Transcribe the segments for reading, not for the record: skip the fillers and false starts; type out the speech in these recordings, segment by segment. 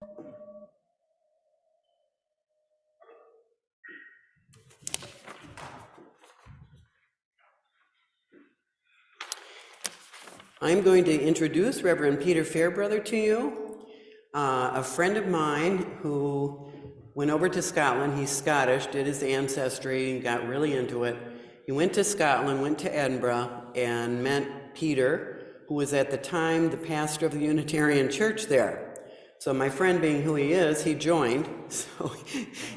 I'm going to introduce Reverend Peter Fairbrother to you, a friend of mine who went over to Scotland. He's Scottish, did his ancestry, and got really into it. He went to Scotland, went to Edinburgh, and met Peter, who was at the time the pastor of the Unitarian Church there. So my friend, being who he is, he joined. So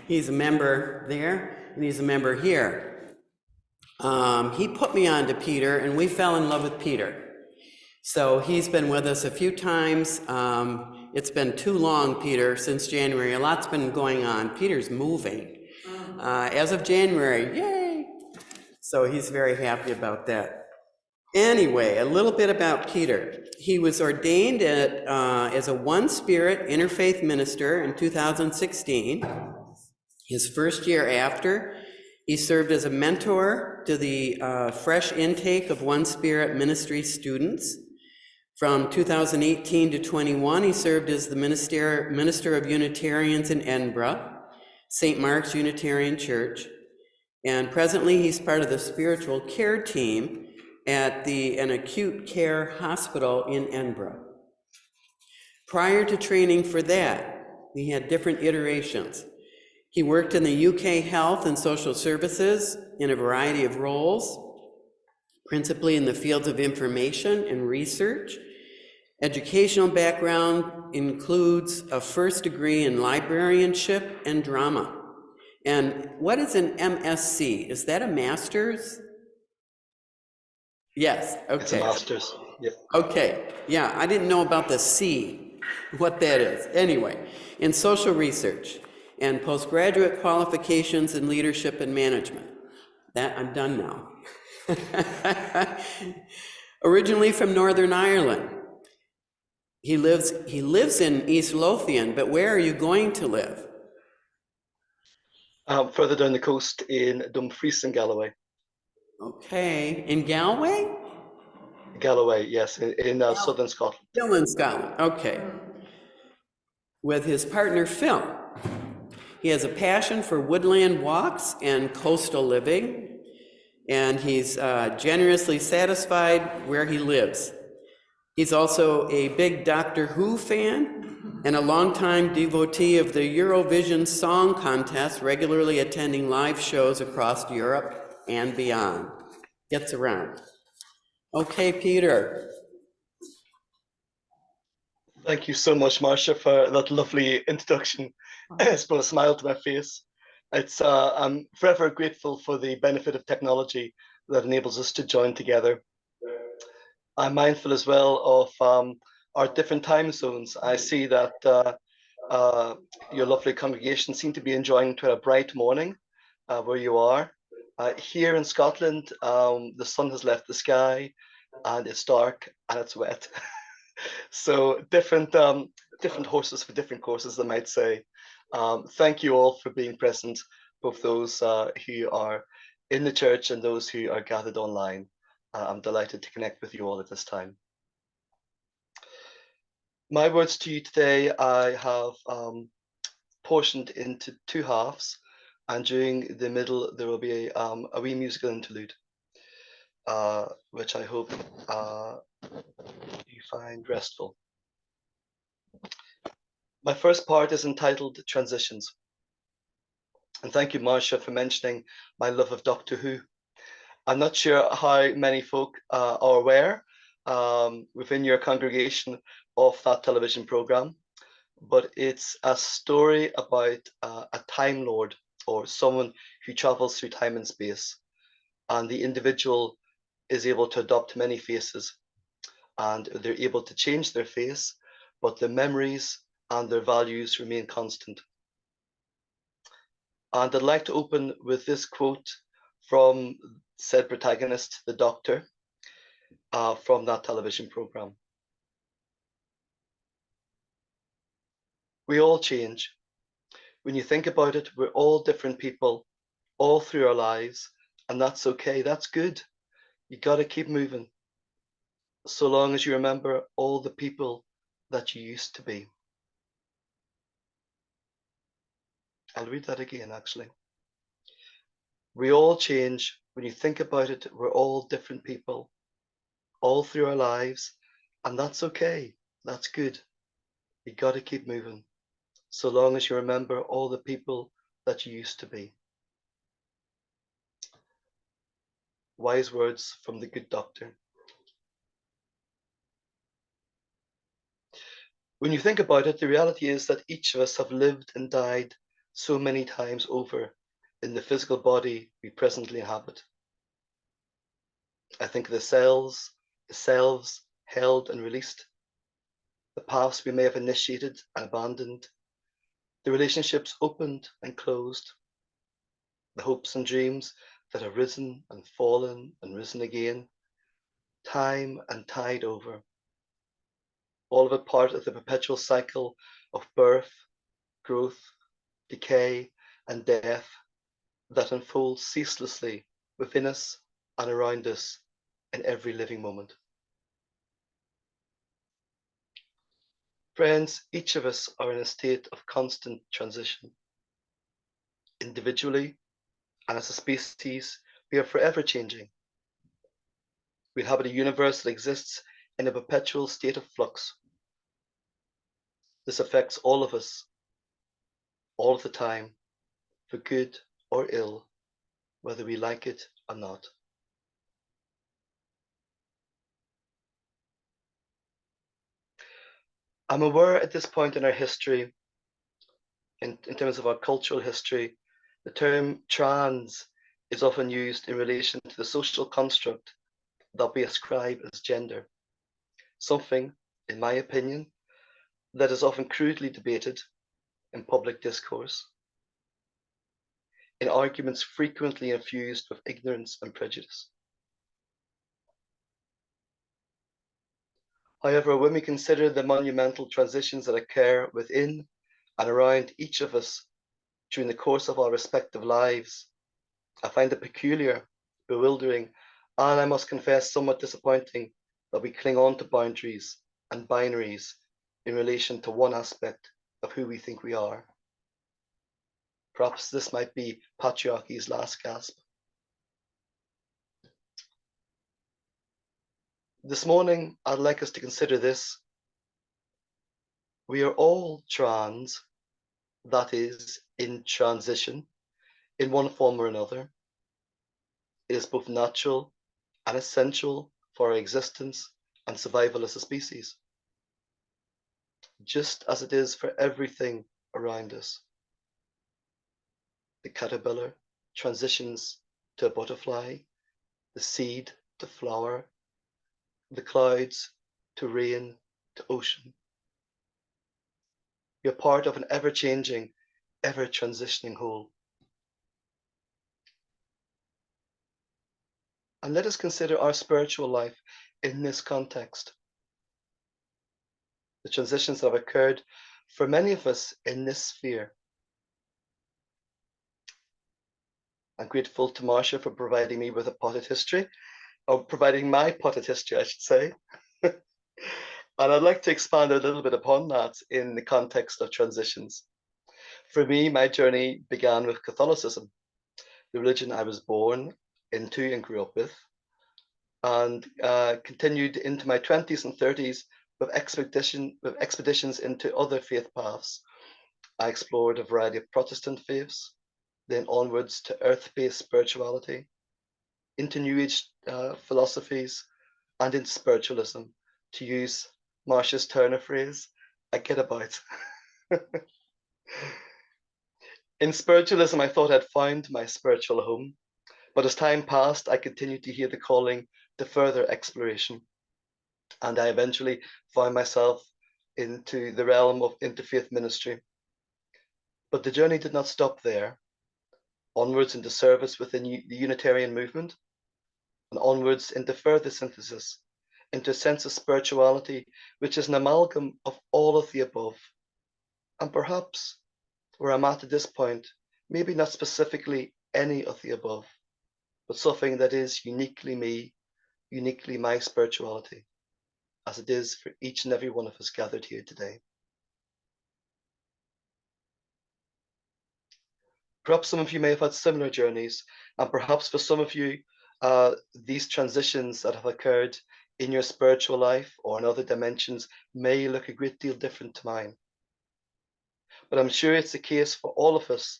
he's a member there, and he's a member here. He put me on to Peter, and we fell in love with Peter. So he's been with us a few times. It's been too long, Peter, since January. A lot's been going on. Peter's moving. As of January, yay! So he's very happy about that. Anyway, a little bit about Peter. He was ordained as a one-spirit interfaith minister in 2016. His first year after, he served as a mentor to the fresh intake of One Spirit ministry students. From 2018 to 21, he served as the Minister of Unitarians in Edinburgh, St. Mark's Unitarian Church, and presently he's part of the spiritual care team at an acute care hospital in Edinburgh. Prior to training for that, we had different iterations. He worked in the UK Health and Social Services in a variety of roles, principally in the fields of information and research. Educational background includes a first degree in librarianship and drama. And what is an MSc? Is that a master's? Yes, okay. It's a master's, yeah. Okay, yeah, I didn't know about the C, what that is. Anyway, in social research and postgraduate qualifications in leadership and management. That I'm done now. Originally from Northern Ireland. He lives in East Lothian, but where are you going to live? Further down the coast in Dumfries and Galloway. Okay, in Galway? Galloway, yes, in southern Scotland. Still in Scotland, okay. With his partner, Phil. He has a passion for woodland walks and coastal living, and he's generously satisfied where he lives. He's also a big Doctor Who fan and a longtime devotee of the Eurovision Song Contest, regularly attending live shows across Europe and beyond. Gets around. Okay, Peter. Thank you so much, Marcia, for that lovely introduction. It's brought a smile to my face. I'm forever grateful for the benefit of technology that enables us to join together. I'm mindful as well of our different time zones. I see that your lovely congregation seem to be enjoying a bright morning where you are. Here in Scotland, the sun has left the sky and it's dark and it's wet. So different horses for different courses, I might say. Thank you all for being present, both those who are in the church and those who are gathered online. I'm delighted to connect with you all at this time. My words to you today, I have portioned into two halves, and during the middle there will be a wee musical interlude, which I hope you find restful. My first part is entitled Transitions. And thank you, Marcia, for mentioning my love of Doctor Who. I'm not sure how many folk are aware within your congregation of that television program, but it's a story about a Time Lord, or someone who travels through time and space, and the individual is able to adopt many faces, and they're able to change their face, but the memories and their values remain constant. And I'd like to open with this quote from said protagonist, the Doctor, from that television program. We all change. When you think about it, we're all different people all through our lives, and that's okay, that's good. You gotta keep moving, so long as you remember all the people that you used to be. I'll read that again, actually. We all change. When you think about it, we're all different people all through our lives, and that's okay. That's good. You got to keep moving, so long as you remember all the people that you used to be. Wise words from the good doctor. When you think about it, the reality is that each of us have lived and died so many times over in the physical body we presently inhabit. I think of the selves held and released, the paths we may have initiated and abandoned, the relationships opened and closed, the hopes and dreams that have risen and fallen and risen again, time and tide over, all of it part of the perpetual cycle of birth, growth, decay, and death that unfolds ceaselessly within us and around us in every living moment. Friends, each of us are in a state of constant transition. Individually and as a species, we are forever changing. We inhabit a universe that exists in a perpetual state of flux. This affects all of us, all of the time, for good or ill, whether we like it or not. I'm aware at this point in our history, in terms of our cultural history, the term trans is often used in relation to the social construct that we ascribe as gender, something, in my opinion, that is often crudely debated in public discourse, in arguments frequently infused with ignorance and prejudice. However, when we consider the monumental transitions that occur within and around each of us during the course of our respective lives, I find it peculiar, bewildering, and I must confess somewhat disappointing that we cling on to boundaries and binaries in relation to one aspect of who we think we are. Perhaps this might be patriarchy's last gasp. This morning, I'd like us to consider this. We are all trans, that is, in transition, in one form or another. It is both natural and essential for our existence and survival as a species, just as it is for everything around us. The caterpillar transitions to a butterfly, the seed to flower, the clouds to rain to ocean. We are part of an ever-changing, ever-transitioning whole. And let us consider our spiritual life in this context. The transitions that have occurred for many of us in this sphere. I'm grateful to Marcia for providing me with a potted history, or providing my potted history, I should say. And I'd like to expand a little bit upon that in the context of transitions. For me, my journey began with Catholicism, the religion I was born into and grew up with, and continued into my 20s and 30s with expeditions into other faith paths. I explored a variety of Protestant faiths, then onwards to earth-based spirituality, into New Age philosophies, and into spiritualism. To use Marcia's Turner phrase, I get about. In spiritualism, I thought I'd found my spiritual home, but as time passed, I continued to hear the calling to further exploration, and I eventually found myself into the realm of interfaith ministry. But the journey did not stop there. Onwards into service within the Unitarian movement, and onwards into further synthesis, into a sense of spirituality, which is an amalgam of all of the above. And perhaps where I'm at this point, maybe not specifically any of the above, but something that is uniquely me, uniquely my spirituality, as it is for each and every one of us gathered here today. Perhaps some of you may have had similar journeys, and perhaps for some of you, these transitions that have occurred in your spiritual life or in other dimensions may look a great deal different to mine. But I'm sure it's the case for all of us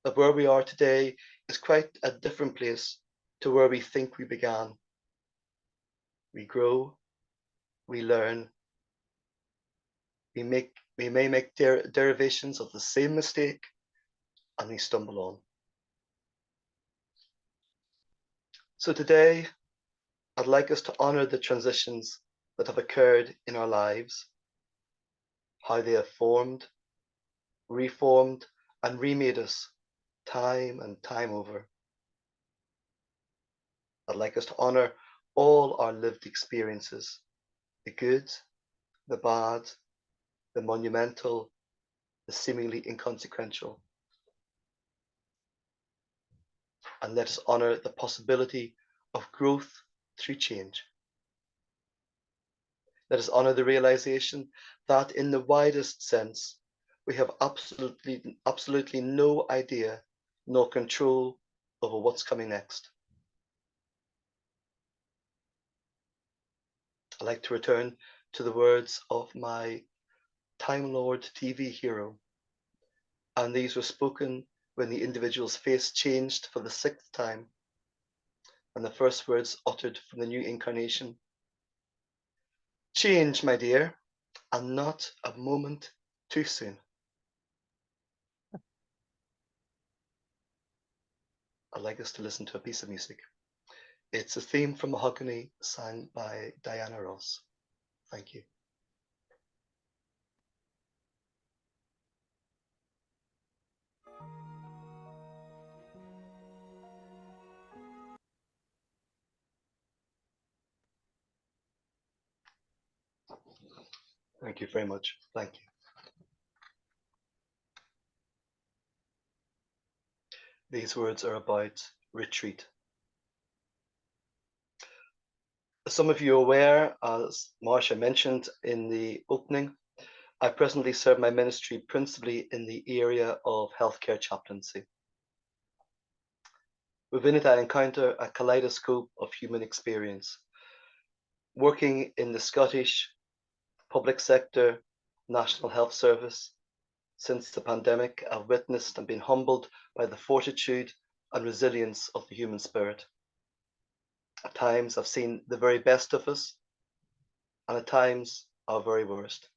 that where we are today is quite a different place to where we think we began. We grow, we learn, we may make derivations of the same mistake, and we stumble on. So today, I'd like us to honor the transitions that have occurred in our lives, how they have formed, reformed, and remade us time and time over. I'd like us to honor all our lived experiences, the good, the bad, the monumental, the seemingly inconsequential. And let us honor the possibility of growth through change. Let us honor the realization that in the widest sense, we have absolutely no idea nor control over what's coming next. I like to return to the words of my Time Lord TV hero, and these were spoken when the individual's face changed for the 6th time, and the first words uttered from the new incarnation. Change, my dear, and not a moment too soon. I'd like us to listen to a piece of music. It's a theme from Mahogany, sung by Diana Ross. Thank you. Thank you very much. Thank you. These words are about retreat. As some of you are aware, as Marcia mentioned in the opening, I presently serve my ministry principally in the area of healthcare chaplaincy. Within it, I encounter a kaleidoscope of human experience. Working in the Scottish public sector, National Health Service, since the pandemic, I've witnessed and been humbled by the fortitude and resilience of the human spirit. At times, I've seen the very best of us, and at times, our very worst.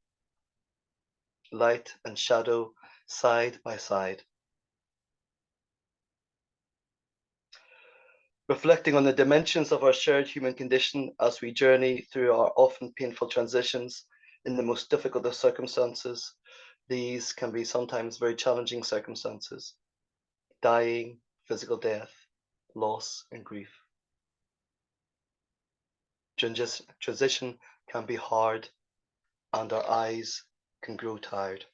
Light and shadow side by side. Reflecting on the dimensions of our shared human condition as we journey through our often painful transitions in the most difficult of circumstances, these can be sometimes very challenging circumstances. Dying, physical death, loss, and grief. Transition can be hard, and our eyes can grow tired.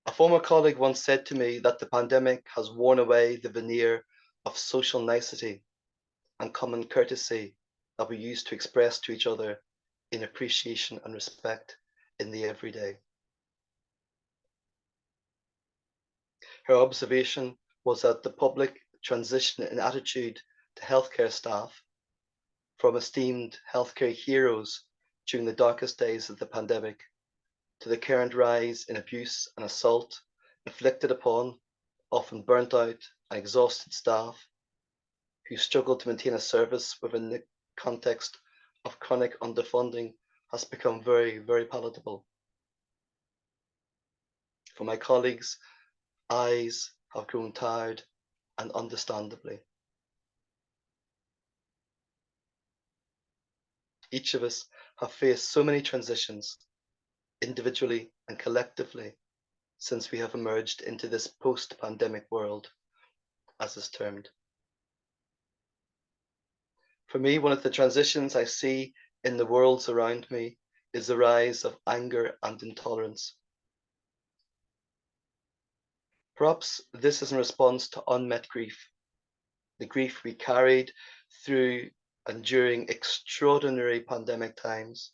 A former colleague once said to me that the pandemic has worn away the veneer of social nicety and common courtesy that we used to express to each other in appreciation and respect in the everyday. Her observation was that the public transition in attitude to healthcare staff from esteemed healthcare heroes during the darkest days of the pandemic to the current rise in abuse and assault inflicted upon often burnt out and exhausted staff who struggle to maintain a service within the context of chronic underfunding has become very, very palatable. For my colleagues, eyes have grown tired, and understandably. Each of us have faced so many transitions, individually and collectively, since we have emerged into this post-pandemic world, as is termed. For me, one of the transitions I see in the worlds around me is the rise of anger and intolerance. Perhaps this is in response to unmet grief, the grief we carried through and during extraordinary pandemic times,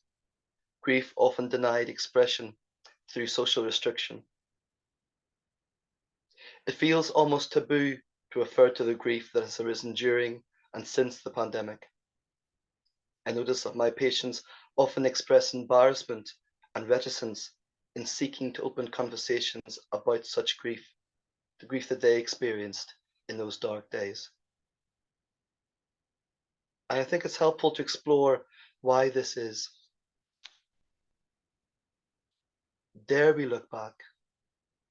grief often denied expression through social restriction. It feels almost taboo to refer to the grief that has arisen during and since the pandemic. I notice that my patients often express embarrassment and reticence in seeking to open conversations about such grief, the grief that they experienced in those dark days. And I think it's helpful to explore why this is. Dare we look back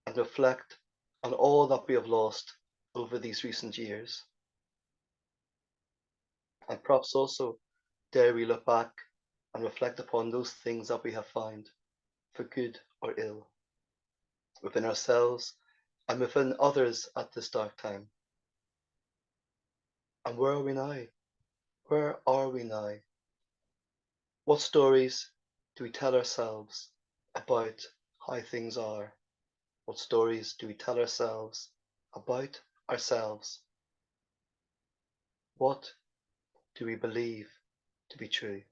and reflect on all that we have lost over these recent years? And perhaps also, dare we look back and reflect upon those things that we have found, for good or ill, within ourselves and within others at this dark time? And where are we now? Where are we now? What stories do we tell ourselves about how things are? What stories do we tell ourselves about ourselves? What do we believe to be true?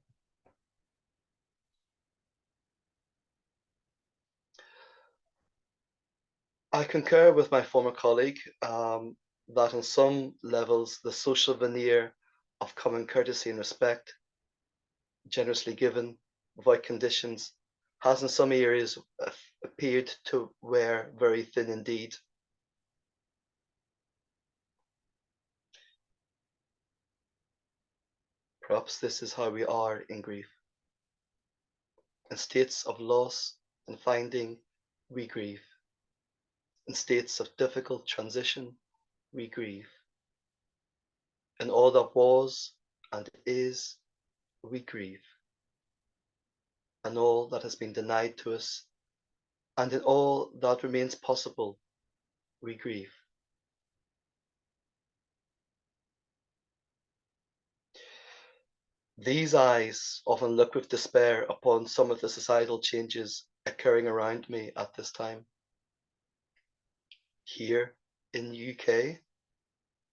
I concur with my former colleague that on some levels, the social veneer of common courtesy and respect, generously given, without conditions, has in some areas appeared to wear very thin indeed. Perhaps this is how we are in grief. In states of loss and finding, we grieve. In states of difficult transition, we grieve. In all that was and is, we grieve. And all that has been denied to us, and in all that remains possible, we grieve. These eyes often look with despair upon some of the societal changes occurring around me at this time. Here in the UK,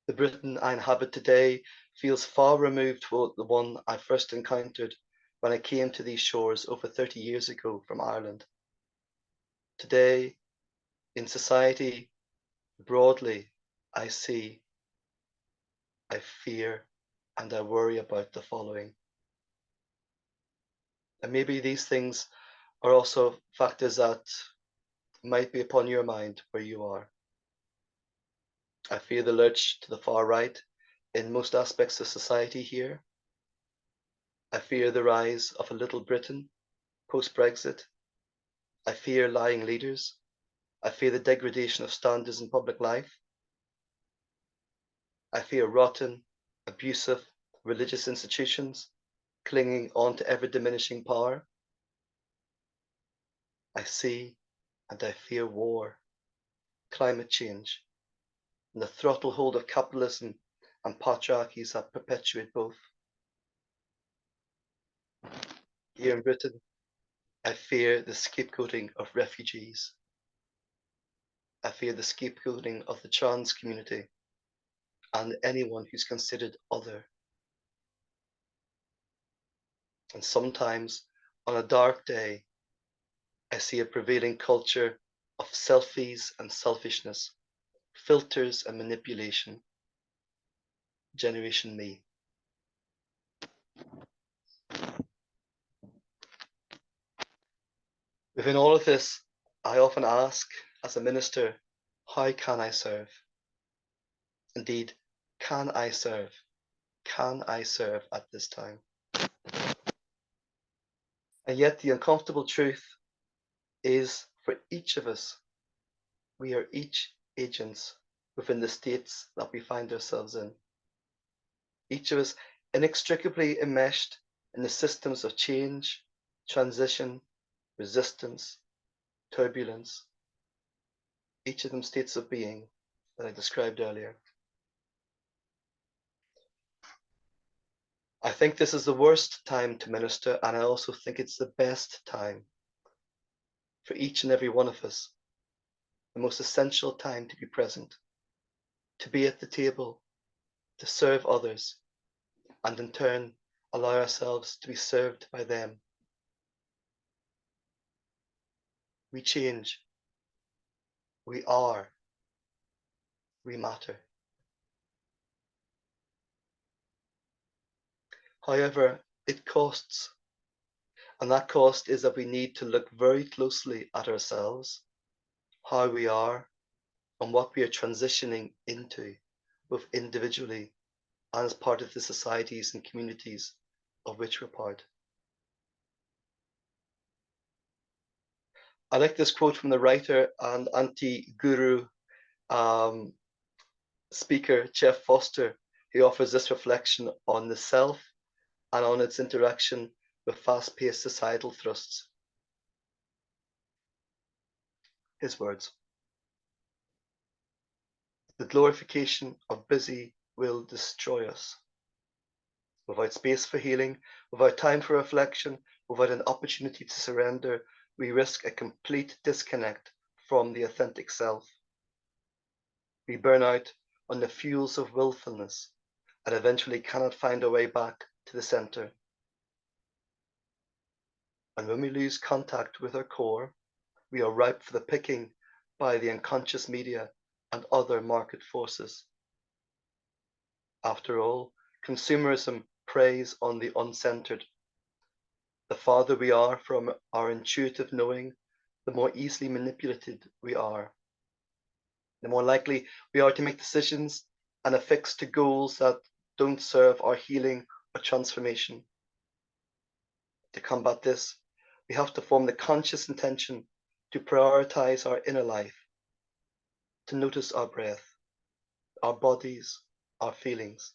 the Britain I inhabit today feels far removed from the one I first encountered when I came to these shores over 30 years ago from Ireland. Today, in society, broadly, I see, I fear, and I worry about the following. And maybe these things are also factors that might be upon your mind where you are. I fear the lurch to the far right in most aspects of society here. I fear the rise of a little Britain post-Brexit. I fear lying leaders. I fear the degradation of standards in public life. I fear rotten, abusive religious institutions clinging on to ever-diminishing power. I see and I fear war, climate change, and the throttle hold of capitalism and patriarchies that perpetuate both. Here in Britain, I fear the scapegoating of refugees. I fear the scapegoating of the trans community and anyone who's considered other. And sometimes, on a dark day, I see a prevailing culture of selfies and selfishness, filters and manipulation. Generation me. Within all of this, I often ask, as a minister, how can I serve? Indeed, can I serve? Can I serve at this time? And yet the uncomfortable truth is, for each of us, we are each agents within the states that we find ourselves in. Each of us inextricably enmeshed in the systems of change, transition, resistance, turbulence, each of them states of being that I described earlier. I think this is the worst time to minister, and I also think it's the best time for each and every one of us, the most essential time to be present, to be at the table, to serve others, and in turn allow ourselves to be served by them. we change, we are, we matter. However, it costs, and that cost is that we need to look very closely at ourselves, how we are, and what we are transitioning into, both individually and as part of the societies and communities of which we're part. I like this quote from the writer and anti-guru speaker, Jeff Foster, who offers this reflection on the self and on its interaction with fast-paced societal thrusts. His words: "The glorification of busy will destroy us. Without space for healing, without time for reflection, without an opportunity to surrender, we risk a complete disconnect from the authentic self. We burn out on the fuels of willfulness and eventually cannot find our way back to the center. And when we lose contact with our core, we are ripe for the picking by the unconscious media and other market forces. After all, consumerism preys on the uncentered. The farther we are from our intuitive knowing, the more easily manipulated we are. The more likely we are to make decisions and affix to goals that don't serve our healing or transformation. To combat this, we have to form the conscious intention to prioritize our inner life, to notice our breath, our bodies, our feelings,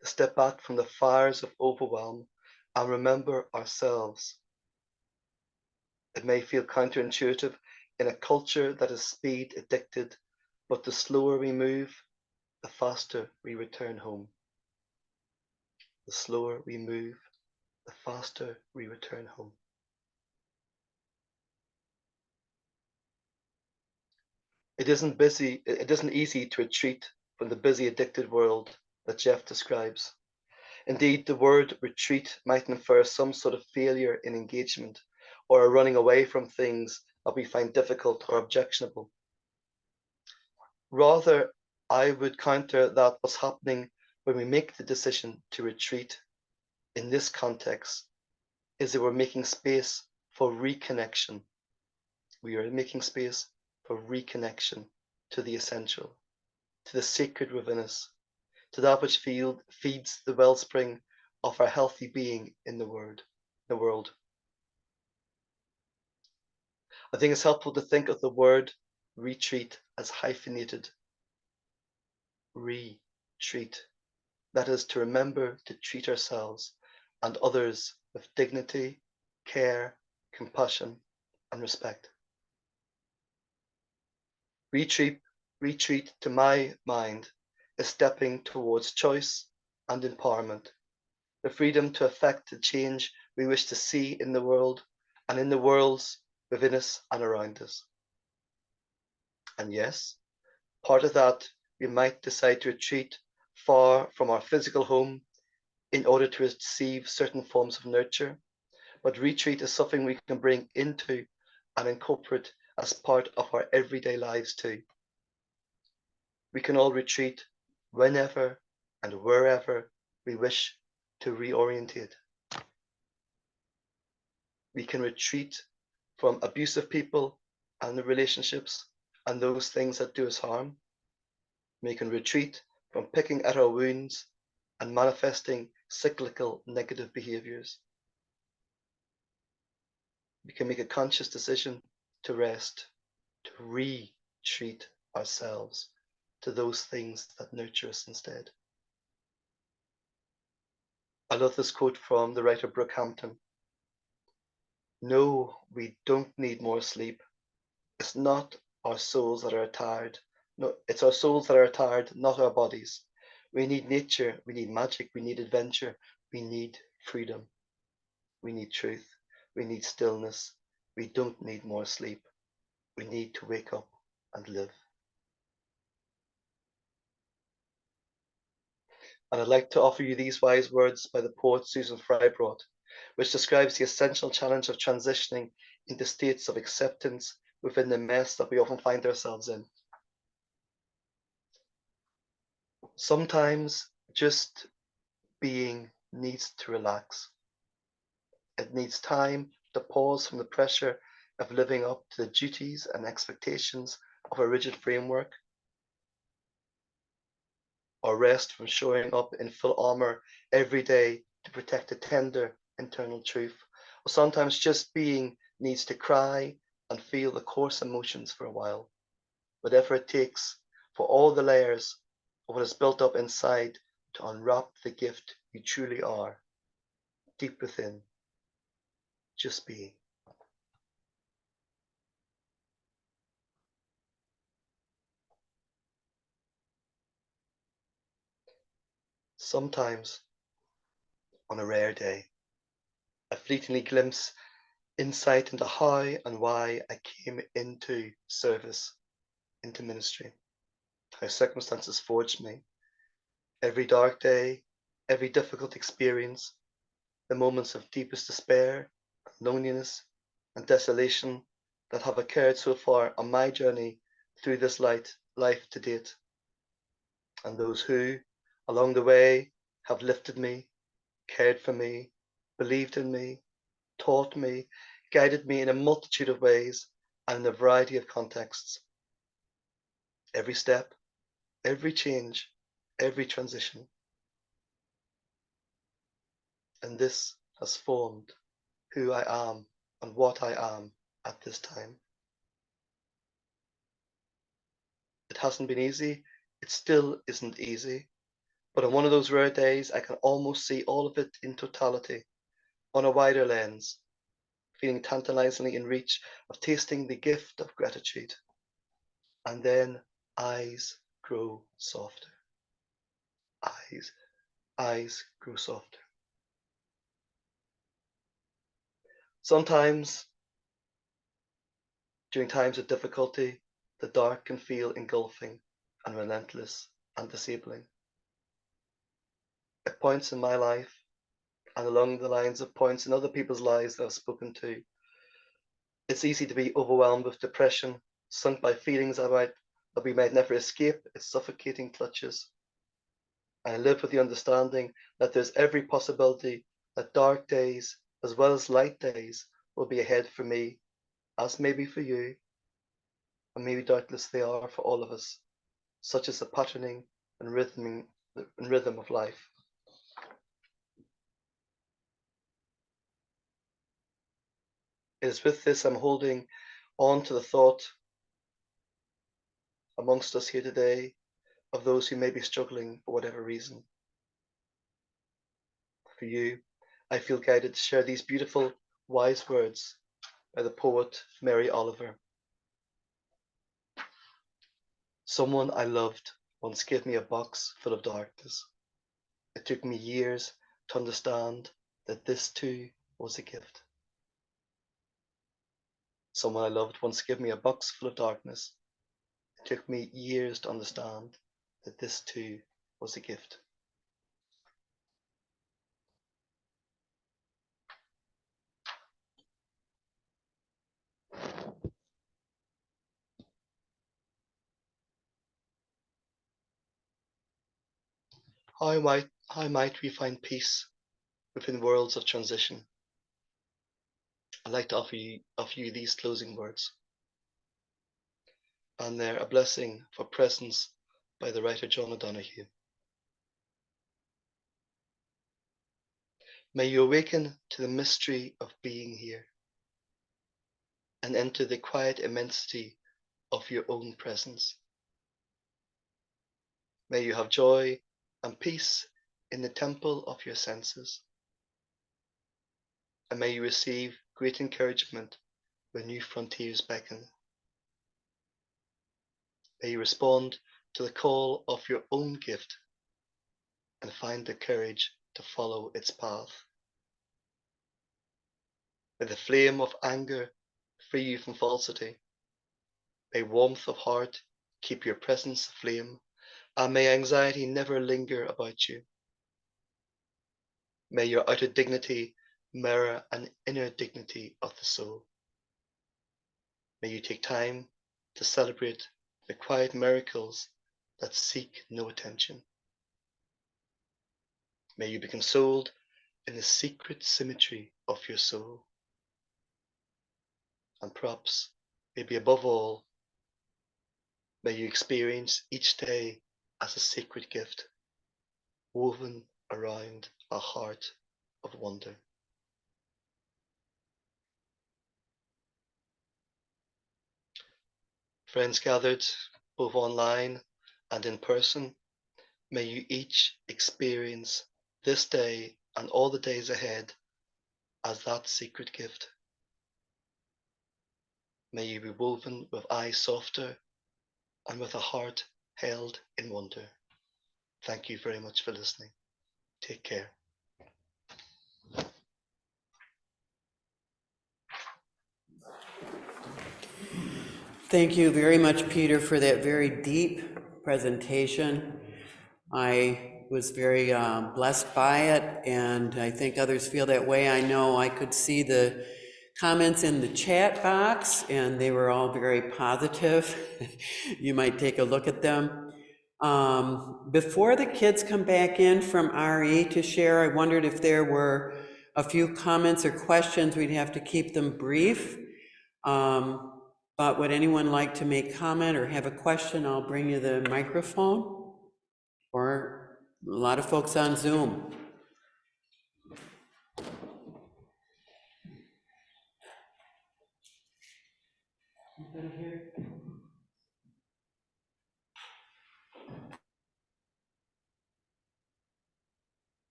to step back from the fires of overwhelm and remember ourselves. It may feel counterintuitive in a culture that is speed addicted, but the slower we move, the faster we return home. The slower we move, the faster we return home." It isn't easy to retreat from the busy, addicted world that Jeff describes. Indeed, the word retreat might infer some sort of failure in engagement or a running away from things that we find difficult or objectionable. Rather, I would counter that what's happening when we make the decision to retreat in this context is that we're making space for reconnection. We are making space for reconnection to the essential, to the sacred within us, to that which feeds the wellspring of our healthy being in the world. I think it's helpful to think of the word retreat as hyphenated. Retreat. That is to remember to treat ourselves and others with dignity, care, compassion, and respect. Retreat, to my mind, is stepping towards choice and empowerment, the freedom to effect the change we wish to see in the world and in the worlds within us and around us. And yes, part of that, we might decide to retreat far from our physical home in order to receive certain forms of nurture, but retreat is something we can bring into and incorporate as part of our everyday lives too. We can all retreat whenever and wherever we wish to reorientate. We can retreat from abusive people and the relationships and those things that do us harm. We can retreat from picking at our wounds and manifesting cyclical negative behaviors. We can make a conscious decision to rest, to retreat ourselves to those things that nurture us instead. I love this quote from the writer Brooke Hampton. "No, we don't need more sleep. It's not our souls that are tired. No, it's our souls that are tired, not our bodies. We need nature, we need magic, we need adventure, we need freedom. We need truth, we need stillness. We don't need more sleep. We need to wake up and live." And I'd like to offer you these wise words by the poet Susan Frybroth, which describes the essential challenge of transitioning into states of acceptance within the mess that we often find ourselves in. Sometimes just being needs to relax. It needs time to pause from the pressure of living up to the duties and expectations of a rigid framework, or rest from showing up in full armor every day to protect a tender internal truth. Or sometimes just being needs to cry and feel the coarse emotions for a while, whatever it takes for all the layers of what is built up inside to unwrap the gift you truly are, deep within, just being. Sometimes, on a rare day, a fleetingly glimpse insight into how and why I came into service, into ministry, how circumstances forged me. Every dark day, every difficult experience, the moments of deepest despair, loneliness, and desolation that have occurred so far on my journey through this life to date, and those who, along the way, have lifted me, cared for me, believed in me, taught me, guided me in a multitude of ways and in a variety of contexts. Every step, every change, every transition. And this has formed who I am and what I am at this time. It hasn't been easy. It still isn't easy. But on one of those rare days, I can almost see all of it in totality, on a wider lens, feeling tantalizingly in reach of tasting the gift of gratitude. And then eyes grow softer. Eyes grow softer. Sometimes, during times of difficulty, the dark can feel engulfing and relentless and disabling. At points in my life, and along the lines of points in other people's lives that I've spoken to, it's easy to be overwhelmed with depression, sunk by feelings that we might never escape its suffocating clutches. And I live with the understanding that there's every possibility that dark days, as well as light days, will be ahead for me, as maybe for you, and maybe doubtless they are for all of us, such as the patterning and rhythm of life. It is with this I'm holding on to the thought amongst us here today of those who may be struggling for whatever reason. For you, I feel guided to share these beautiful, wise words by the poet Mary Oliver. Someone I loved once gave me a box full of darkness. It took me years to understand that this too was a gift. Someone I loved once gave me a box full of darkness. It took me years to understand that this too was a gift. How might we find peace within worlds of transition? I'd like to offer you these closing words. And they're a blessing for presence by the writer John O'Donoghue. May you awaken to the mystery of being here and enter the quiet immensity of your own presence. May you have joy and peace in the temple of your senses. And may you receive great encouragement when new frontiers beckon. May you respond to the call of your own gift and find the courage to follow its path. May the flame of anger free you from falsity. May warmth of heart keep your presence aflame, and may anxiety never linger about you. May your outer dignity mirror an inner dignity of the soul. May you take time to celebrate the quiet miracles that seek no attention. May you be consoled in the secret symmetry of your soul. And perhaps, maybe above all, may you experience each day as a sacred gift, woven around a heart of wonder. Friends gathered, both online and in person, may you each experience this day and all the days ahead as that secret gift. May you be woven with eyes softer and with a heart held in wonder. Thank you very much for listening. Take care. Thank you very much, Peter, for that very deep presentation. I was very blessed by it, and I think others feel that way. I know I could see the comments in the chat box, and they were all very positive. You might take a look at them. Before the kids come back in from RE to share, I wondered if there were a few comments or questions. We'd have to keep them brief. But would anyone like to make comment or have a question? I'll bring you the microphone. Or a lot of folks on Zoom.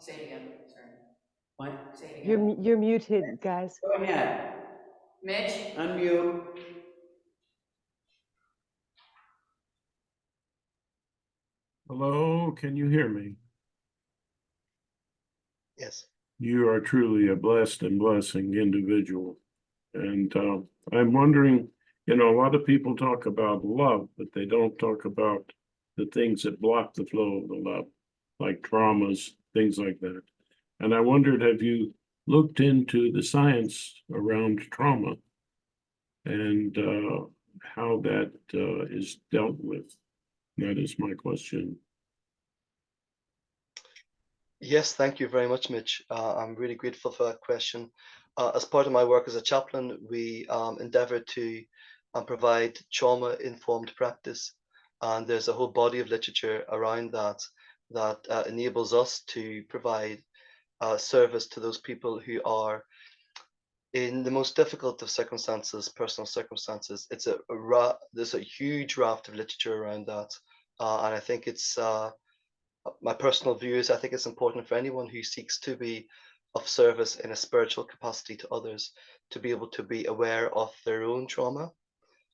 Say it again, sorry. What? Say it again. You're muted, guys. Go ahead. Mitch? Unmute. Hello, can you hear me? Yes. You are truly a blessed and blessing individual. And I'm wondering, a lot of people talk about love, but they don't talk about the things that block the flow of the love, like traumas, things like that. And I wondered, have you looked into the science around trauma and how that is dealt with? That is my question. Yes, thank you very much, Mitch. I'm really grateful for that question. As part of my work as a chaplain, we endeavor to provide trauma-informed practice. And there's a whole body of literature around that enables us to provide service to those people who are in the most difficult of circumstances, personal circumstances. There's a huge raft of literature around that. And I think it's my personal view is I think it's important for anyone who seeks to be of service in a spiritual capacity to others to be able to be aware of their own trauma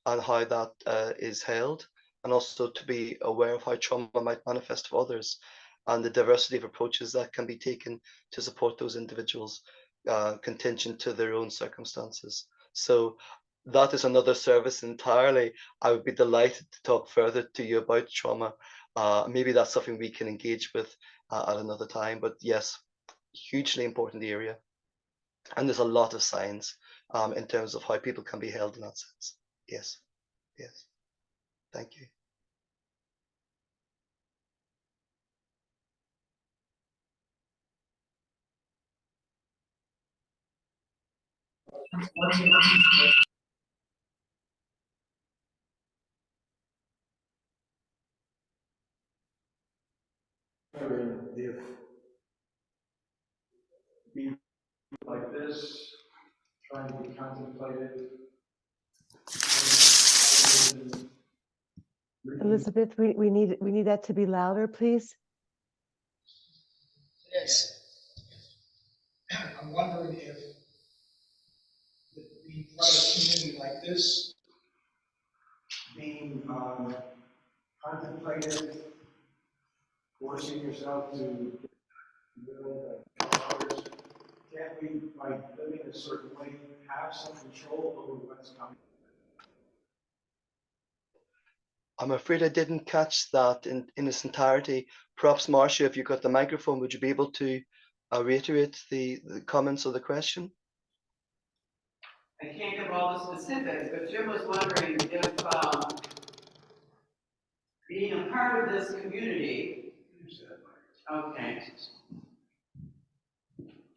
and how that is held, and also to be aware of how trauma might manifest for others and the diversity of approaches that can be taken to support those individuals contingent to their own circumstances. So that is another service entirely. I would be delighted to talk further to you about trauma. Maybe that's something we can engage with at another time. But yes, hugely important area. And there's a lot of science in terms of how people can be held in that sense. Yes, yes. Thank you. If be like this, trying to be contemplated. Elizabeth, we need that to be louder, please. Yes. I'm wondering if we run a community like this, being contemplative, forcing yourself to will others, can't we, by living a certain way, have some control over what's coming? I'm afraid I didn't catch that in its entirety. Perhaps, Marcia, if you got the microphone, would you be able to reiterate the comments of the question? I can't give all the specifics, but Jim was wondering if being a part of this community, okay.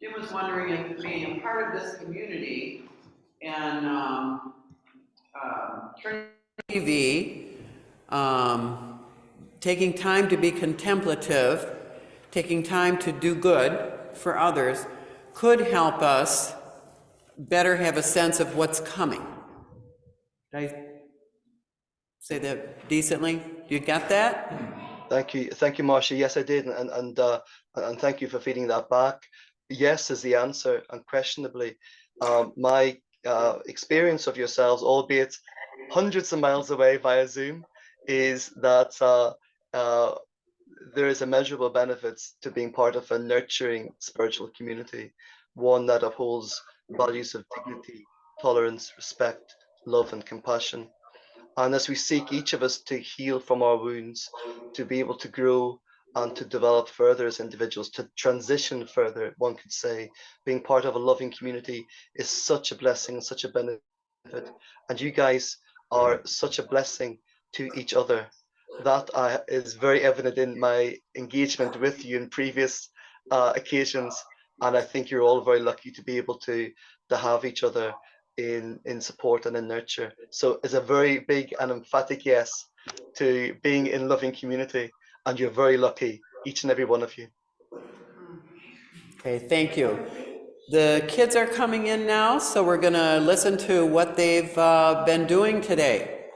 Jim was wondering if being a part of this community and turning TV, taking time to be contemplative, taking time to do good for others, could help us better have a sense of what's coming. Did I say that decently? You got that? Thank you, Marcia. Yes, I did, and thank you for feeding that back. Yes is the answer, unquestionably. My experience of yourselves, albeit hundreds of miles away via Zoom, is that there is immeasurable benefits to being part of a nurturing spiritual community, one that upholds values of dignity, tolerance, respect, love, and compassion. And as we seek each of us to heal from our wounds, to be able to grow and to develop further as individuals, to transition further, one could say, being part of a loving community is such a blessing and such a benefit. And you guys are such a blessing to each other. That is very evident in my engagement with you in previous occasions. And I think you're all very lucky to be able to have each other in support and in nurture. So it's a very big and emphatic yes to being in loving community, and you're very lucky, each and every one of you. Okay, thank you. The kids are coming in now, so we're gonna listen to what they've been doing today.